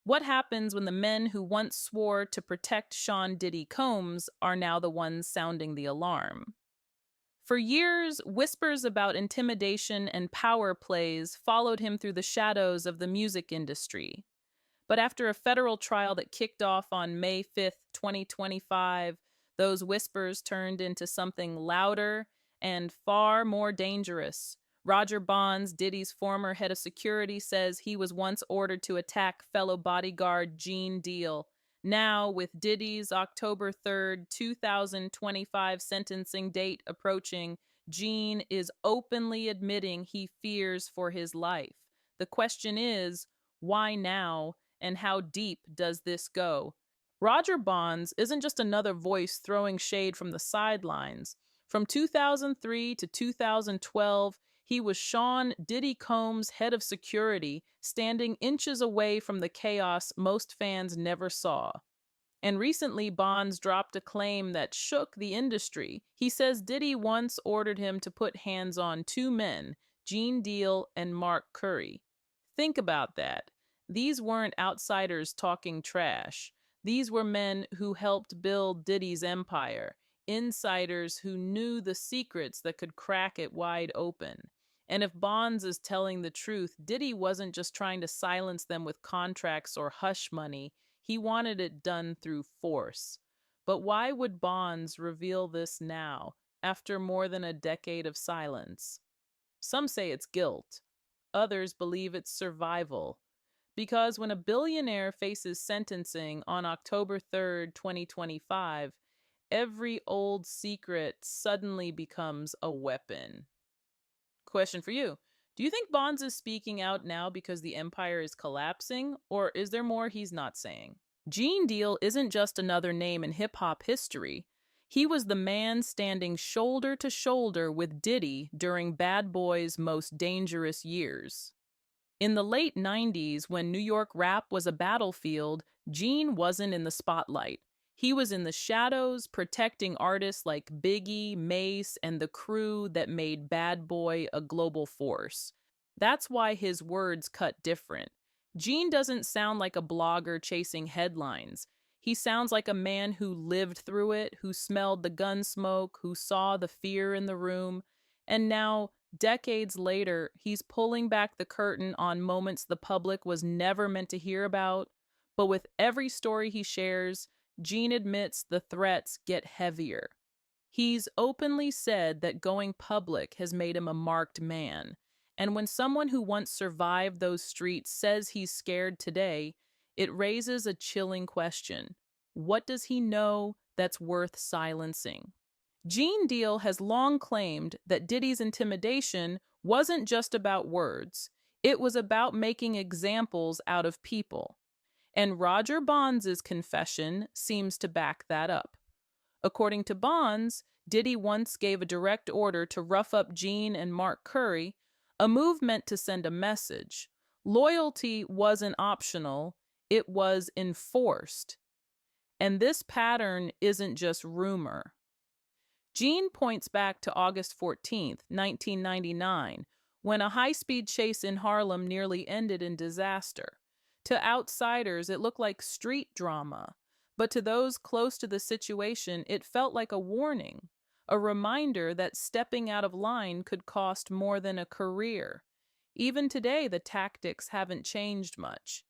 What happens when the men who once swore to protect Sean Diddy Combs are now the ones sounding the alarm? For years, whispers about intimidation and power plays followed him through the shadows of the music industry. But after a federal trial that kicked off on May 5th, 2025, those whispers turned into something louder and far more dangerous. Roger Bonds, Diddy's former head of security, says he was once ordered to attack fellow bodyguard Gene Deal. Now, with Diddy's October 3rd, 2025 sentencing date approaching, Gene is openly admitting he fears for his life. The question is, why now? And how deep does this go? Roger Bonds isn't just another voice throwing shade from the sidelines. From 2003 to 2012, he was Sean Diddy Combs' head of security, standing inches away from the chaos most fans never saw. And recently, Bonds dropped a claim that shook the industry. He says Diddy once ordered him to put hands on two men, Gene Deal and Mark Curry. Think about that. These weren't outsiders talking trash. These were men who helped build Diddy's empire, insiders who knew the secrets that could crack it wide open. And if Bonds is telling the truth, Diddy wasn't just trying to silence them with contracts or hush money. He wanted it done through force. But why would Bonds reveal this now, after more than a decade of silence? Some say it's guilt. Others believe it's survival. Because when a billionaire faces sentencing on October 3rd, 2025, every old secret suddenly becomes a weapon. Question for you. Do you think Bonds is speaking out now because the empire is collapsing, or is there more he's not saying? Gene Deal isn't just another name in hip hop history. He was the man standing shoulder to shoulder with Diddy during Bad Boy's most dangerous years. In the late 90s, when New York rap was a battlefield, Gene wasn't in the spotlight. He was in the shadows, protecting artists like Biggie, Mace, and the crew that made Bad Boy a global force. That's why his words cut different. Gene doesn't sound like a blogger chasing headlines. He sounds like a man who lived through it, who smelled the gun smoke, who saw the fear in the room. And now, decades later, he's pulling back the curtain on moments the public was never meant to hear about. But with every story he shares, Gene admits the threats get heavier. He's openly said that going public has made him a marked man. And when someone who once survived those streets says he's scared today, it raises a chilling question. What does he know that's worth silencing? Gene Deal has long claimed that Diddy's intimidation wasn't just about words. It was about making examples out of people. And Roger Bonds' confession seems to back that up. According to Bonds, Diddy once gave a direct order to rough up Gene and Mark Curry, a move meant to send a message. Loyalty wasn't optional, it was enforced. And this pattern isn't just rumor. Gene points back to August 14th, 1999, when a high-speed chase in Harlem nearly ended in disaster. To outsiders, it looked like street drama, but to those close to the situation, it felt like a warning, a reminder that stepping out of line could cost more than a career. Even today, the tactics haven't changed much.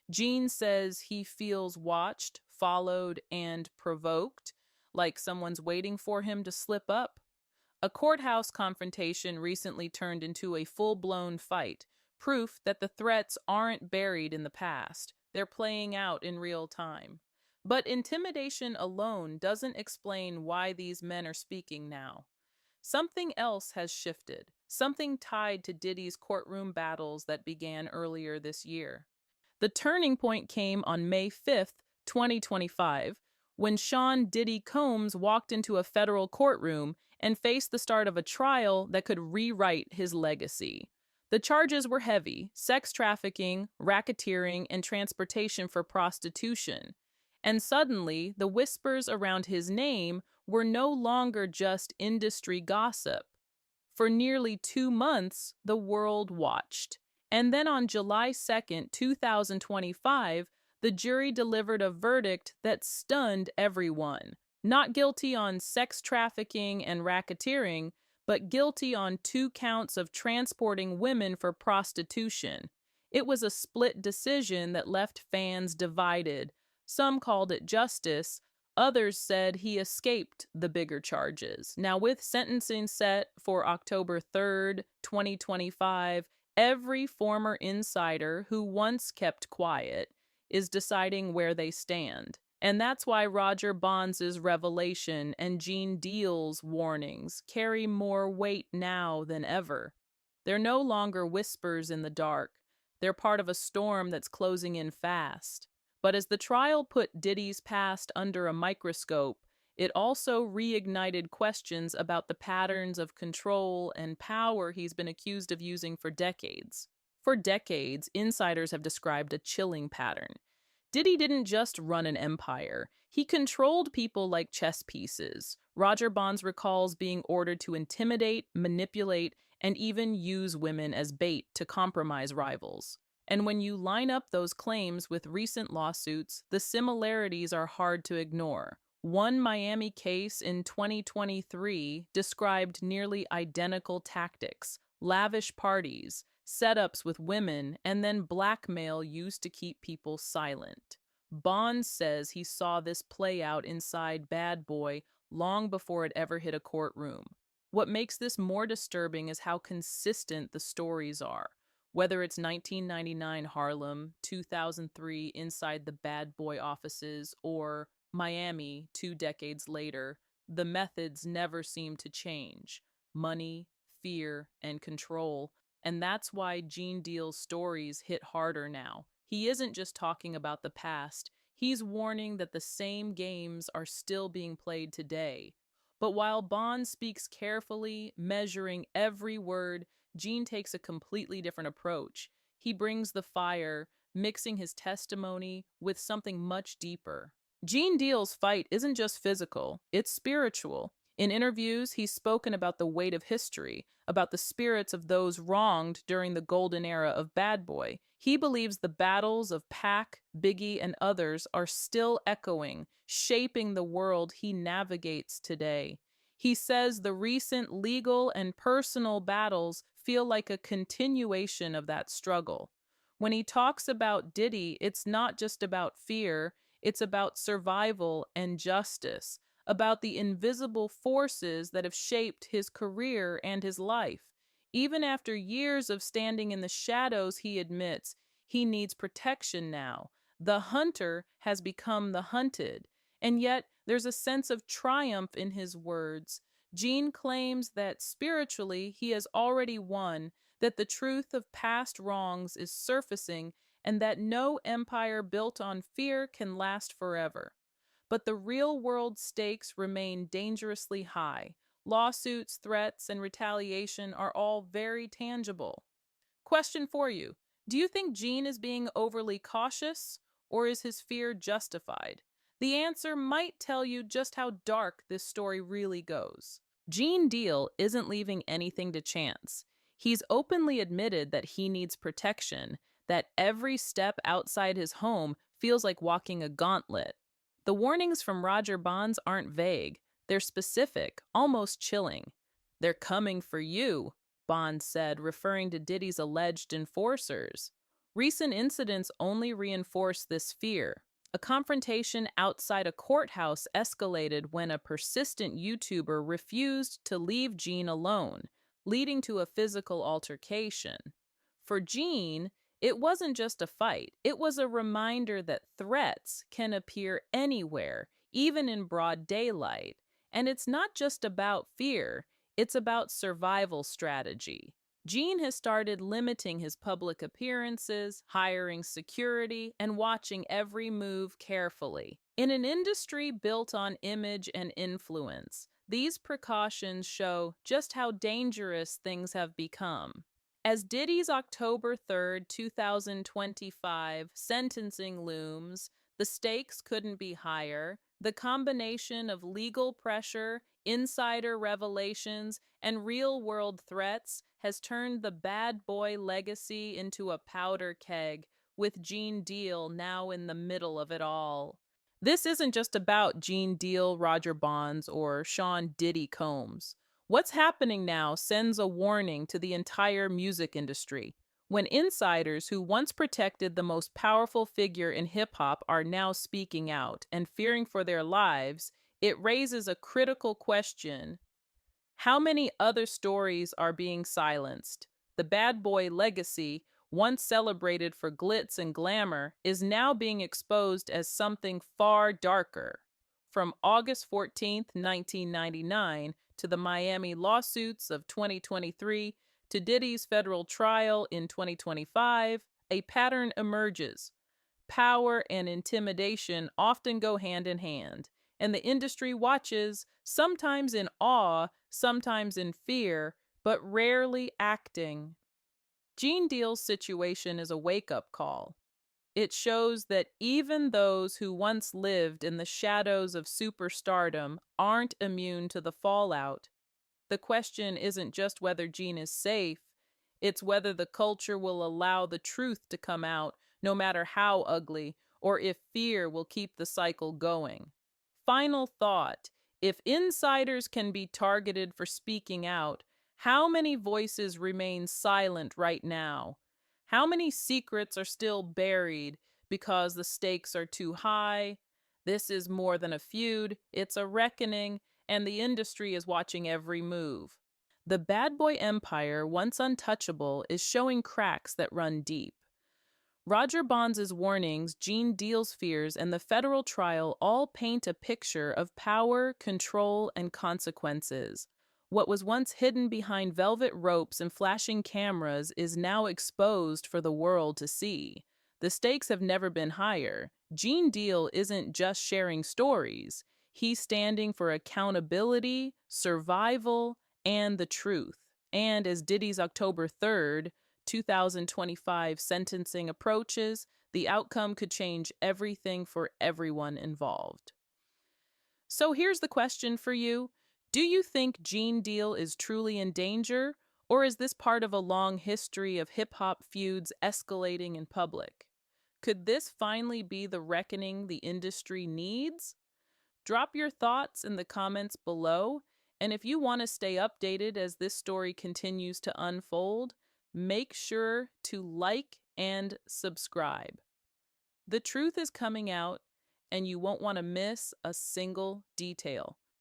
Gene says he feels watched, followed, and provoked, like someone's waiting for him to slip up. A courthouse confrontation recently turned into a full-blown fight, proof that the threats aren't buried in the past. They're playing out in real time. But intimidation alone doesn't explain why these men are speaking now. Something else has shifted, something tied to Diddy's courtroom battles that began earlier this year. The turning point came on May 5th, 2025, when Sean Diddy Combs walked into a federal courtroom and faced the start of a trial that could rewrite his legacy. The charges were heavy: sex trafficking, racketeering, and transportation for prostitution. And suddenly, the whispers around his name were no longer just industry gossip. For nearly 2 months, the world watched. And then on July 2nd, 2025, the jury delivered a verdict that stunned everyone. Not guilty on sex trafficking and racketeering, but guilty on 2 counts of transporting women for prostitution. It was a split decision that left fans divided. Some called it justice, others said he escaped the bigger charges. Now, with sentencing set for October 3rd, 2025, every former insider who once kept quiet is deciding where they stand. And that's why Roger Bonds' revelation and Gene Deal's warnings carry more weight now than ever. They're no longer whispers in the dark. They're part of a storm that's closing in fast. But as the trial put Diddy's past under a microscope, it also reignited questions about the patterns of control and power he's been accused of using for decades. For decades, insiders have described a chilling pattern. Diddy didn't just run an empire, he controlled people like chess pieces. Roger Bonds recalls being ordered to intimidate, manipulate, and even use women as bait to compromise rivals. And when you line up those claims with recent lawsuits, the similarities are hard to ignore. One Miami case in 2023 described nearly identical tactics: lavish parties, setups with women, and then blackmail used to keep people silent. Bond says he saw this play out inside Bad Boy long before it ever hit a courtroom. What makes this more disturbing is how consistent the stories are. Whether it's 1999 Harlem, 2003 inside the Bad Boy offices, or Miami 2 decades later, the methods never seem to change. Money, fear, and control. And that's why Gene Deal's stories hit harder now. He isn't just talking about the past, he's warning that the same games are still being played today. But while Bond speaks carefully, measuring every word, Gene takes a completely different approach. He brings the fire, mixing his testimony with something much deeper. Gene Deal's fight isn't just physical, it's spiritual. In interviews, he's spoken about the weight of history, about the spirits of those wronged during the golden era of Bad Boy. He believes the battles of Pac, Biggie, and others are still echoing, shaping the world he navigates today. He says the recent legal and personal battles feel like a continuation of that struggle. When he talks about Diddy, it's not just about fear, it's about survival and justice, about the invisible forces that have shaped his career and his life. Even after years of standing in the shadows, he admits he needs protection now. The hunter has become the hunted, and yet there's a sense of triumph in his words. Gene claims that spiritually he has already won, that the truth of past wrongs is surfacing, and that no empire built on fear can last forever. But the real-world stakes remain dangerously high. Lawsuits, threats, and retaliation are all very tangible. Question for you: do you think Gene is being overly cautious, or is his fear justified? The answer might tell you just how dark this story really goes. Gene Deal isn't leaving anything to chance. He's openly admitted that he needs protection, that every step outside his home feels like walking a gauntlet. The warnings from Roger Bonds aren't vague. They're specific, almost chilling. "They're coming for you," Bonds said, referring to Diddy's alleged enforcers. Recent incidents only reinforce this fear. A confrontation outside a courthouse escalated when a persistent YouTuber refused to leave Gene alone, leading to a physical altercation. For Gene, it wasn't just a fight, it was a reminder that threats can appear anywhere, even in broad daylight. And it's not just about fear, it's about survival strategy. Gene has started limiting his public appearances, hiring security, and watching every move carefully. In an industry built on image and influence, these precautions show just how dangerous things have become. As Diddy's October 3rd, 2025 sentencing looms, the stakes couldn't be higher. The combination of legal pressure, insider revelations, and real-world threats has turned the Bad Boy legacy into a powder keg with Gene Deal now in the middle of it all. This isn't just about Gene Deal, Roger Bonds, or Sean Diddy Combs. What's happening now sends a warning to the entire music industry. When insiders who once protected the most powerful figure in hip hop are now speaking out and fearing for their lives, it raises a critical question. How many other stories are being silenced? The bad boy legacy, once celebrated for glitz and glamour, is now being exposed as something far darker. From August 14th, 1999, to the Miami lawsuits of 2023, to Diddy's federal trial in 2025, a pattern emerges. Power and intimidation often go hand in hand, and the industry watches, sometimes in awe, sometimes in fear, but rarely acting. Gene Deal's situation is a wake up call. It shows that even those who once lived in the shadows of superstardom aren't immune to the fallout. The question isn't just whether Gene is safe, it's whether the culture will allow the truth to come out, no matter how ugly, or if fear will keep the cycle going. Final thought: if insiders can be targeted for speaking out, how many voices remain silent right now? How many secrets are still buried because the stakes are too high? This is more than a feud, it's a reckoning, and the industry is watching every move. The bad boy empire, once untouchable, is showing cracks that run deep. Roger Bonds' warnings, Gene Deal's fears, and the federal trial all paint a picture of power, control, and consequences. What was once hidden behind velvet ropes and flashing cameras is now exposed for the world to see. The stakes have never been higher. Gene Deal isn't just sharing stories, he's standing for accountability, survival, and the truth. And as Diddy's October 3rd, 2025 sentencing approaches, the outcome could change everything for everyone involved. So here's the question for you. Do you think Gene Deal is truly in danger, or is this part of a long history of hip hop feuds escalating in public? Could this finally be the reckoning the industry needs? Drop your thoughts in the comments below, and if you want to stay updated as this story continues to unfold, make sure to like and subscribe. The truth is coming out, and you won't want to miss a single detail.